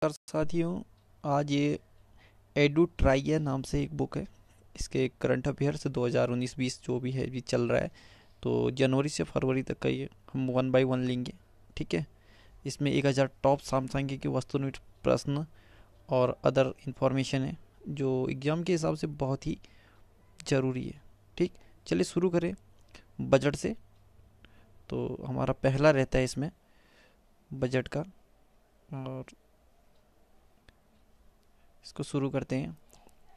नमस्कार साथियों। आज ये एडू ट्राइया नाम से एक बुक है। इसके करंट अफेयर्स 2019-20 जो भी है भी चल रहा है, तो जनवरी से फरवरी तक का ये हम वन बाय वन लेंगे। ठीक है। इसमें 1000 टॉप समसामयिक के वस्तुनिष्ठ प्रश्न और अदर इंफॉर्मेशन है जो एग्जाम के हिसाब से बहुत ही ज़रूरी है। ठीक, चलिए शुरू करें बजट से। तो हमारा पहला रहता है इसमें बजट का, और इसको शुरू करते हैं।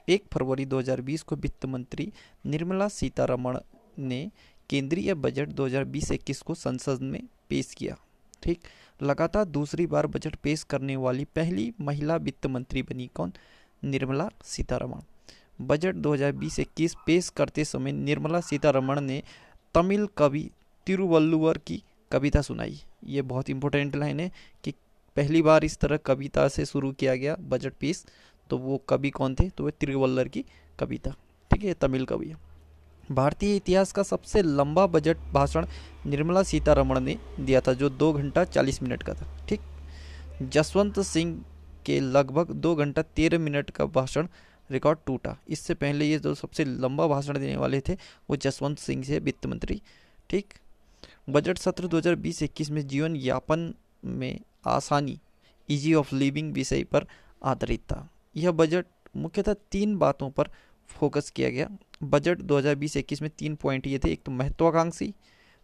1 फरवरी 2020 को वित्त मंत्री निर्मला सीतारमण ने केंद्रीय बजट 2020-21 को संसद में पेश किया। ठीक, लगातार दूसरी बार बजट पेश करने वाली पहली महिला वित्त मंत्री बनी कौन? निर्मला सीतारमण। बजट 2020-21 पेश करते समय निर्मला सीतारमण ने तमिल कवि तिरुवल्लुवर की कविता सुनाई। ये बहुत इंपॉर्टेंट लाइन है कि पहली बार इस तरह कविता से शुरू किया गया बजट पेश। तो वो कवि कौन थे? तो वे तिरुवल्लर की कविता। ठीक है, तमिल कवि है। भारतीय इतिहास का सबसे लंबा बजट भाषण निर्मला सीतारमण ने दिया था, जो 2 घंटा 40 मिनट का था। ठीक, जसवंत सिंह के लगभग 2 घंटा 13 मिनट का भाषण रिकॉर्ड टूटा। इससे पहले ये जो सबसे लंबा भाषण देने वाले थे वो जसवंत सिंह से, वित्त मंत्री। ठीक, बजट सत्र 2020-21 में जीवन यापन में आसानी, इजी ऑफ लिविंग विषय पर आधारित था। यह बजट मुख्यतः 3 बातों पर फोकस किया गया। बजट 2020-21 में 3 पॉइंट ये थे। एक तो महत्वाकांक्षी,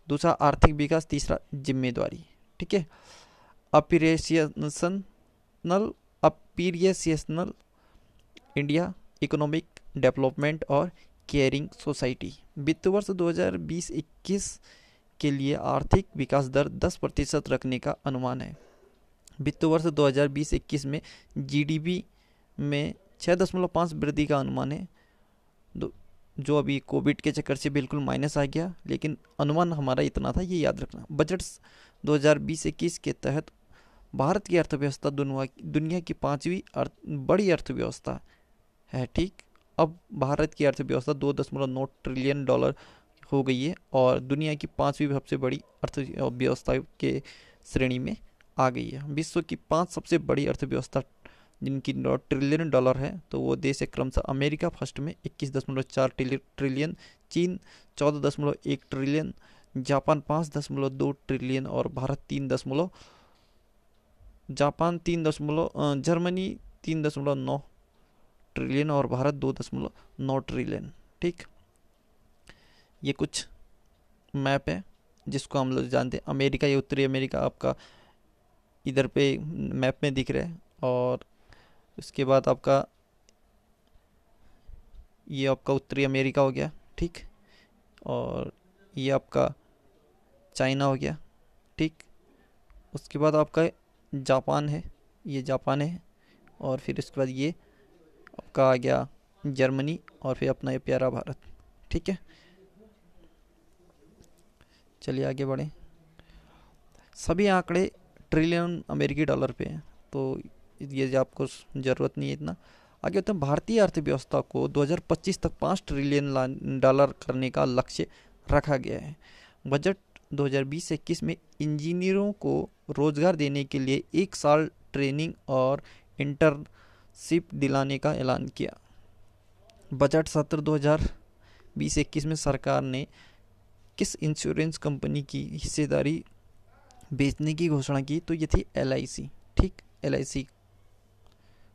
दूसरा आर्थिक विकास, तीसरा जिम्मेदारी। ठीक है। अपीरियशनल अपीरियशनल इंडिया, इकोनॉमिक डेवलपमेंट और केयरिंग सोसाइटी। वित्त वर्ष 2020-21 के लिए आर्थिक विकास दर 10% रखने का अनुमान है। वित्त वर्ष 2020-21 में जीडीपी में 6.5 वृद्धि का अनुमान है, जो अभी कोविड के चक्कर से बिल्कुल माइनस आ गया, लेकिन अनुमान हमारा इतना था, ये याद रखना। बजट 2020-21 के तहत भारत की अर्थव्यवस्था दुनिया की 5वीं बड़ी अर्थव्यवस्था है। ठीक, अब भारत की अर्थव्यवस्था $2.9 ट्रिलियन हो गई है और दुनिया की 5वीं सबसे बड़ी अर्थव्यवस्था के श्रेणी में आ गई है। विश्व की 5 सबसे बड़ी अर्थव्यवस्था जिनकी $1 ट्रिलियन है, तो वो देश है क्रमशः अमेरिका फर्स्ट में 21.4 ट्रिलियन, चीन 14.1 ट्रिलियन, जापान 5.2 ट्रिलियन और भारत जर्मनी 3.9 ट्रिलियन और भारत 2.9 ट्रिलियन। ठीक, ये कुछ मैप है जिसको हम लोग जानते हैं। अमेरिका, ये उत्तरी अमेरिका आपका इधर पे मैप में दिख रहा है, और उसके बाद आपका ये आपका उत्तरी अमेरिका हो गया। ठीक, और ये आपका चाइना हो गया। ठीक, उसके बाद आपका जापान है, ये जापान है, और फिर उसके बाद ये आपका आ गया जर्मनी, और फिर अपना ये प्यारा भारत। ठीक है, चलिए आगे बढ़ें। सभी आंकड़े ट्रिलियन अमेरिकी डॉलर पे हैं, तो ये आपको ज़रूरत नहीं है इतना। आगे होता है भारतीय अर्थव्यवस्था को 2025 तक $5 ट्रिलियन करने का लक्ष्य रखा गया है। बजट 2020-21 में इंजीनियरों को रोजगार देने के लिए 1 साल ट्रेनिंग और इंटर्नशिप दिलाने का ऐलान किया। बजट सत्र 2020-21 में सरकार ने किस इंश्योरेंस कंपनी की हिस्सेदारी बेचने की घोषणा की? तो ये थी LIC। ठीक, LIC।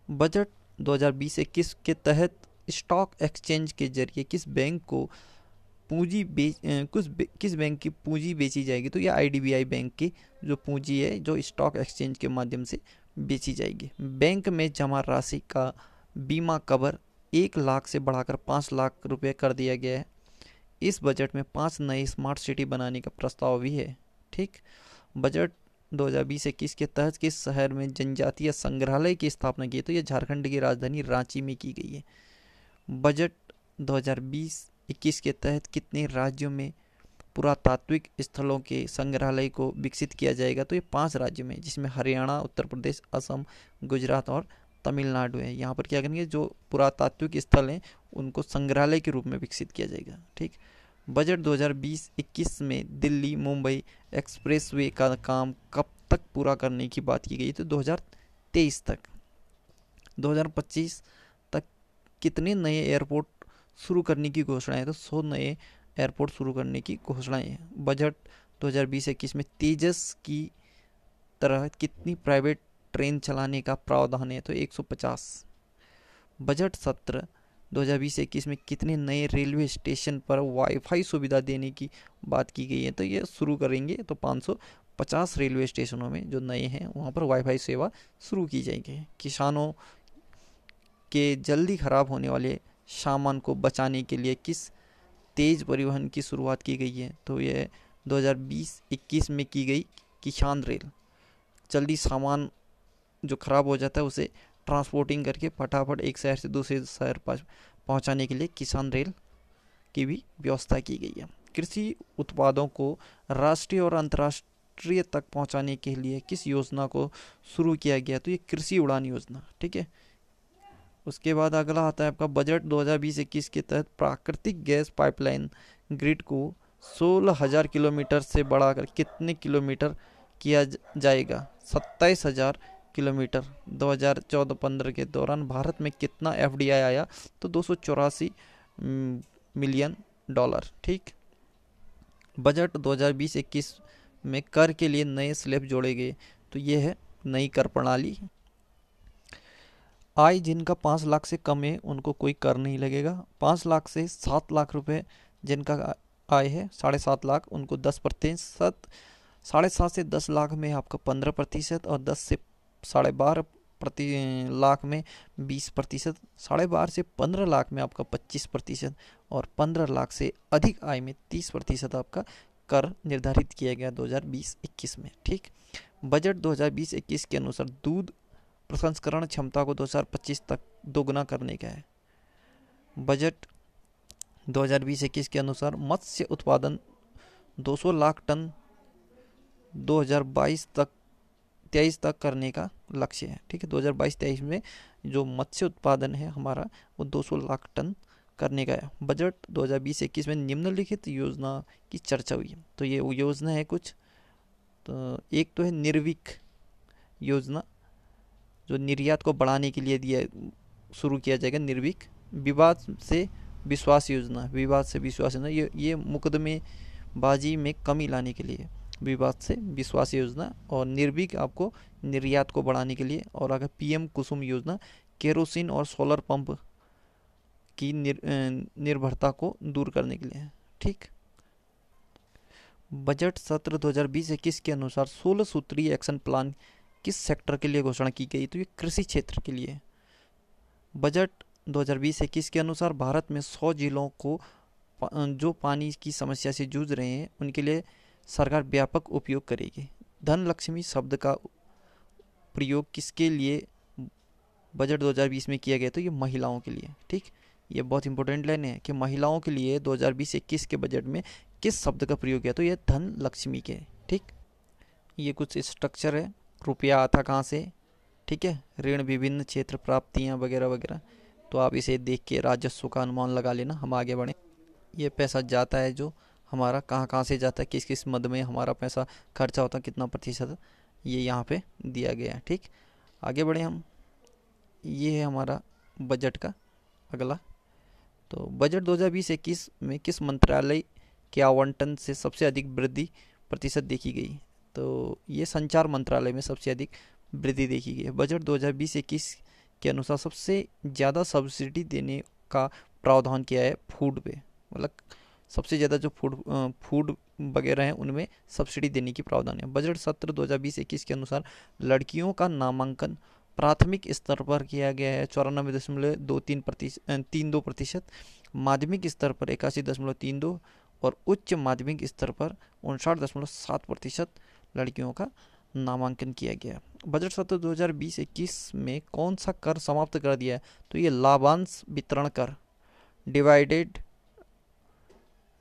बजट 2020-21 के तहत स्टॉक एक्सचेंज के जरिए किस बैंक की पूंजी बेची जाएगी? तो ये IDBI बैंक की जो पूंजी है, जो स्टॉक एक्सचेंज के माध्यम से बेची जाएगी। बैंक में जमा राशि का बीमा कवर 1 लाख से बढ़ाकर 5 लाख रुपए कर दिया गया है। इस बजट में 5 नई स्मार्ट सिटी बनाने का प्रस्ताव भी है। ठीक, बजट 2020-21 के तहत किस शहर में जनजातीय संग्रहालय की स्थापना की? तो यह झारखंड की राजधानी रांची में की गई है। बजट 2020-21 के तहत कितने राज्यों में पुरातात्विक स्थलों के संग्रहालय को विकसित किया जाएगा? तो ये 5 राज्यों में, जिसमें हरियाणा, उत्तर प्रदेश, असम, गुजरात और तमिलनाडु है। यहाँ पर क्या करेंगे, जो पुरातात्विक स्थल हैं उनको संग्रहालय के रूप में विकसित किया जाएगा। ठीक, बजट 2020-21 में दिल्ली मुंबई एक्सप्रेसवे का काम कब तक पूरा करने की बात की गई? तो 2023 तक। 2025 तक कितने नए एयरपोर्ट शुरू करने की घोषणा है? तो 100 नए एयरपोर्ट शुरू करने की घोषणाएं है। बजट 2020-21 में तेजस की तरह कितनी प्राइवेट ट्रेन चलाने का प्रावधान है? तो 150। बजट सत्र 2020-21 में कितने नए रेलवे स्टेशन पर वाईफाई सुविधा देने की बात की गई है? तो ये शुरू करेंगे, तो 550 रेलवे स्टेशनों में जो नए हैं वहाँ पर वाईफाई सेवा शुरू की जाएगी। किसानों के जल्दी खराब होने वाले सामान को बचाने के लिए किस तेज परिवहन की शुरुआत की गई है? तो ये 2020-21 में की गई किसान रेल। जल्दी सामान जो खराब हो जाता है उसे ट्रांसपोर्टिंग करके फटाफट एक शहर से दूसरे शहर पहुंचाने के लिए किसान रेल की भी व्यवस्था की गई है। कृषि उत्पादों को राष्ट्रीय और अंतर्राष्ट्रीय तक पहुंचाने के लिए किस योजना को शुरू किया गया? तो ये कृषि उड़ान योजना। ठीक है। उसके बाद अगला आता है आपका बजट 2020-21 के तहत प्राकृतिक गैस पाइपलाइन ग्रिड को 16,000 किलोमीटर से बढ़ाकर कितने किलोमीटर किया जाएगा? 27,000 किलोमीटर। 2014-15 के दौरान भारत में कितना एफडीआई आया? तो 284 मिलियन डॉलर। ठीक। बजट 2020-21 में कर के लिए नए स्लैब जोड़े गए। तो ये है नई कर प्रणाली। आय जिनका 5 लाख से कम है उनको कोई कर नहीं लगेगा। 5 लाख से 7 लाख रुपए जिनका आय है 7.5 लाख उनको 10%, 7.5 से 10 लाख में आपका 15% और 10 से 12.5 लाख में 20%, 12.5 से 15 लाख में आपका 25% और 15 लाख से अधिक आय में 30% आपका कर निर्धारित किया गया 2020-21 में। ठीक। बजट 2020-21 के अनुसार दूध प्रसंस्करण क्षमता को 2025 तक दोगुना करने का है। बजट 2020-21 के अनुसार मत्स्य उत्पादन 200 लाख टन 2022-23 तक करने का लक्ष्य है। ठीक है। 2022-23 में जो मत्स्य उत्पादन है हमारा वो 200 लाख टन करने का है। बजट 2020-21 में निम्नलिखित योजना की चर्चा हुई है। तो ये वो योजना है कुछ, तो एक तो है निर्विक योजना जो निर्यात को बढ़ाने के लिए शुरू किया जाएगा, निर्विक। विवाद से विश्वास योजना, विवाद से विश्वास योजना ये मुकदमेबाजी में कमी लाने के लिए विवाद से विश्वास योजना, और निर्विक आपको निर्यात को बढ़ाने के लिए। और अगर पीएम कुसुम योजना केरोसिन और सोलर पंप की निर्भरता को दूर करने के लिए। ठीक। बजट सत्र 2020-21 के अनुसार 16 सूत्रीय एक्शन प्लान किस सेक्टर के लिए घोषणा की गई? तो ये कृषि क्षेत्र के लिए। बजट 2020-21 के अनुसार भारत में 100 जिलों को जो पानी की समस्या से जूझ रहे हैं उनके लिए सरकार व्यापक उपयोग करेगी। धन लक्ष्मी शब्द का प्रयोग किसके लिए बजट 2020 में किया गया? तो ये महिलाओं के लिए। ठीक। ये बहुत इंपॉर्टेंट लाइन है कि महिलाओं के लिए 2020-21 के बजट में किस शब्द का प्रयोग किया? तो ये धन लक्ष्मी के। ठीक। ये कुछ स्ट्रक्चर है। रुपया आता कहाँ से? ठीक है। ऋण, विभिन्न क्षेत्र, प्राप्तियाँ वगैरह वगैरह। तो आप इसे देख के राजस्व का अनुमान लगा लेना। हम आगे बढ़ें। ये पैसा जाता है जो हमारा कहाँ कहाँ से जाता है, किस किस मद में हमारा पैसा खर्चा होता है, कितना प्रतिशत, ये यहाँ पे दिया गया है। ठीक। आगे बढ़े हम। ये है हमारा बजट का अगला। तो बजट 2020-21 में किस मंत्रालय के आवंटन से सबसे अधिक वृद्धि प्रतिशत देखी गई? तो ये संचार मंत्रालय में सबसे अधिक वृद्धि देखी गई है। बजट 2020-21 के अनुसार सबसे ज़्यादा सब्सिडी देने का प्रावधान किया है फूड पे, मतलब सबसे ज़्यादा जो फूड वगैरह हैं उनमें सब्सिडी देने की प्रावधान है। बजट सत्र 2020-21 के अनुसार लड़कियों का नामांकन प्राथमिक स्तर पर किया गया है 94.32%, माध्यमिक स्तर पर 81.32% और उच्च माध्यमिक स्तर पर 59.7% लड़कियों का नामांकन किया गया। बजट सत्र 2020-21 में कौन सा कर समाप्त कर दिया है? तो ये लाभांश वितरण कर, डिवाइडेड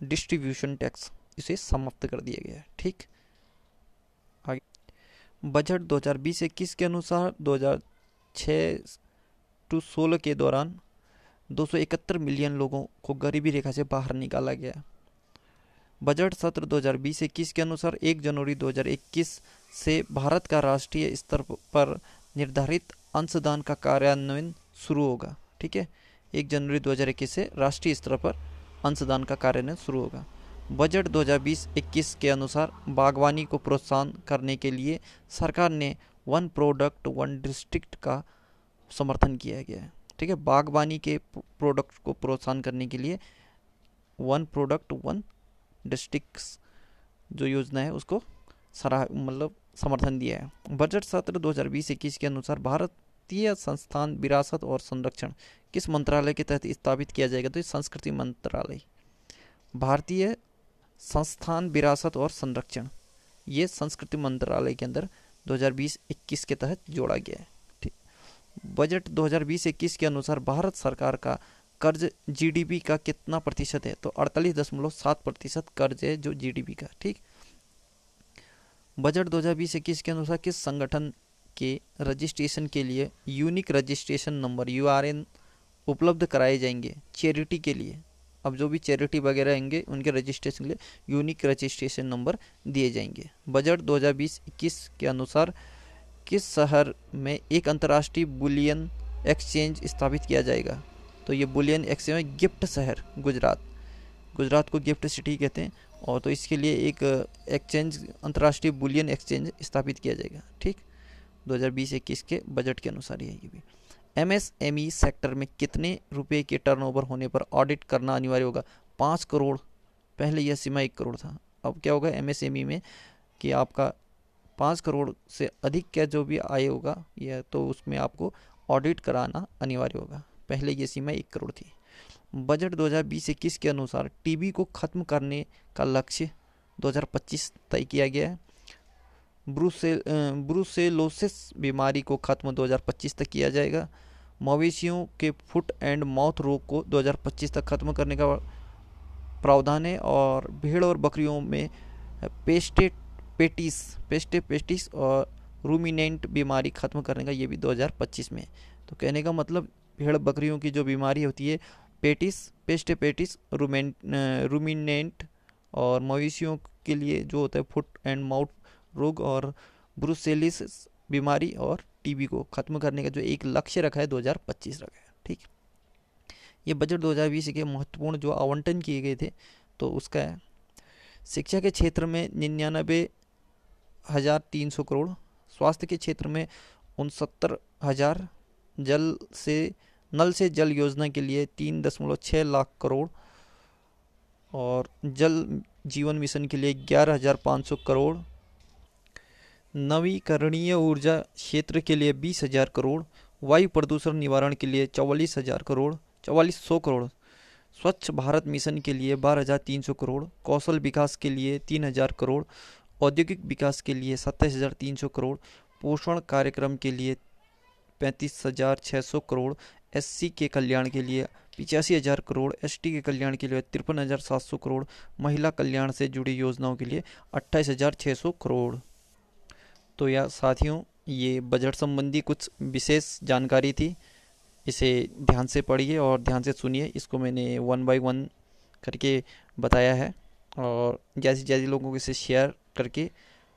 डिस्ट्रीब्यूशन टैक्स, इसे समाप्त कर दिया गया है। ठीक। आगे बजट 2020-21 के अनुसार 2006-16 के दौरान 271 मिलियन लोगों को गरीबी रेखा से बाहर निकाला गया। बजट सत्र 2020-21 के अनुसार 1 जनवरी 2021 से भारत का राष्ट्रीय स्तर पर निर्धारित अंशदान का कार्यान्वयन शुरू होगा। ठीक है, 1 जनवरी 2021 से राष्ट्रीय स्तर पर अंशदान का कार्यान्वयन शुरू होगा। बजट 2020-21 के अनुसार बागवानी को प्रोत्साहन करने के लिए सरकार ने वन प्रोडक्ट वन डिस्ट्रिक्ट का समर्थन किया गया है। ठीक है, बागवानी के प्रोडक्ट को प्रोत्साहन करने के लिए वन प्रोडक्ट वन डिस्ट्रिक्ट्स जो योजना है उसको समर्थन दिया है। बजट सत्र 2020-21 के अनुसार भारतीय संस्थान विरासत और संरक्षण किस मंत्रालय के तहत स्थापित किया जाएगा? तो ये संस्कृति मंत्रालय। भारतीय संस्थान विरासत और संरक्षण ये संस्कृति मंत्रालय के अंदर 2020-21 के तहत जोड़ा गया है। ठीक, बजट 2020-21 के अनुसार भारत सरकार का कर्ज जीडीपी का कितना प्रतिशत है? तो 48.7% कर्ज है जो जीडीपी का। ठीक, बजट 2020-21 के अनुसार किस संगठन के रजिस्ट्रेशन के लिए यूनिक रजिस्ट्रेशन नंबर यूआरएन उपलब्ध कराए जाएंगे? चैरिटी के लिए, अब जो भी चैरिटी वगैरह होंगे उनके रजिस्ट्रेशन के लिए यूनिक रजिस्ट्रेशन नंबर दिए जाएंगे। बजट 2020-21 के अनुसार किस शहर में एक अंतर्राष्ट्रीय बुलियन एक्सचेंज स्थापित किया जाएगा? तो ये बुलियन एक्सचेंज गिफ्ट शहर गुजरात को गिफ्ट सिटी कहते हैं, और तो इसके लिए एक एक्सचेंज अंतर्राष्ट्रीय बुलियन एक्सचेंज स्थापित किया जाएगा। ठीक, 2020-21 के बजट के अनुसार ये भी। एमएसएमई सेक्टर में कितने रुपए के टर्नओवर होने पर ऑडिट करना अनिवार्य होगा? 5 करोड़। पहले यह सीमा 1 करोड़ था, अब क्या होगा एमएसएमई में कि आपका 5 करोड़ से अधिक का जो भी आय होगा यह तो उसमें आपको ऑडिट कराना अनिवार्य होगा। पहले ये सीमा 1 करोड़ थी। बजट 2020-21 के अनुसार टीबी को खत्म करने का लक्ष्य 2025 तय किया गया है। ब्रुसेलोसिस बीमारी को खत्म 2025 तक किया जाएगा। मवेशियों के फुट एंड माउथ रोग को 2025 तक खत्म करने का प्रावधान है। और भेड़ और बकरियों में पेस्टे पेस्टिस और रूमिनेंट बीमारी खत्म करने का ये भी 2025 में। तो कहने का मतलब भेड़ बकरियों की जो बीमारी होती है पेस्टिस रूमिनेंट, और मवेशियों के लिए जो होता है फुट एंड माउथ रोग और ब्रुसेलोसिस बीमारी और टीबी को खत्म करने का जो एक लक्ष्य रखा है 2025 रखा है। ठीक, ये बजट 2020 के महत्वपूर्ण जो आवंटन किए गए थे तो उसका है। शिक्षा के क्षेत्र में 99,300 करोड़, स्वास्थ्य के क्षेत्र में 69,000, नल से जल योजना के लिए 3.6 लाख करोड़, और जल जीवन मिशन के लिए 11,500 करोड़, नवीकरणीय ऊर्जा क्षेत्र के लिए 20,000 करोड़, वायु प्रदूषण निवारण के लिए 44,100 करोड़, स्वच्छ भारत मिशन के लिए 12,300 करोड़, कौशल विकास के लिए 3,000 करोड़, औद्योगिक विकास के लिए 27,300 करोड़, पोषण कार्यक्रम के लिए 35,600 करोड़, एससी के कल्याण के लिए 85,000 करोड़, एसटी के कल्याण के लिए 53,700 करोड़, महिला कल्याण से जुड़ी योजनाओं के लिए 28,600 करोड़। तो यार साथियों, ये बजट संबंधी कुछ विशेष जानकारी थी, इसे ध्यान से पढ़िए और ध्यान से सुनिए। इसको मैंने 1 बाय 1 करके बताया है, और जैसे लोगों को इसे शेयर करके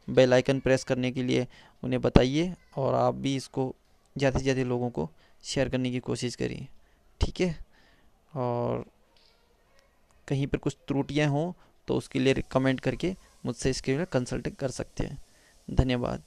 बेल आइकन प्रेस करने के लिए उन्हें बताइए, और आप भी इसको ज़्यादा से ज़्यादा लोगों को शेयर करने की कोशिश करिए। ठीक है, और कहीं पर कुछ त्रुटियां हों तो उसके लिए कमेंट करके मुझसे इसके लिए कंसल्ट कर सकते हैं। धन्यवाद।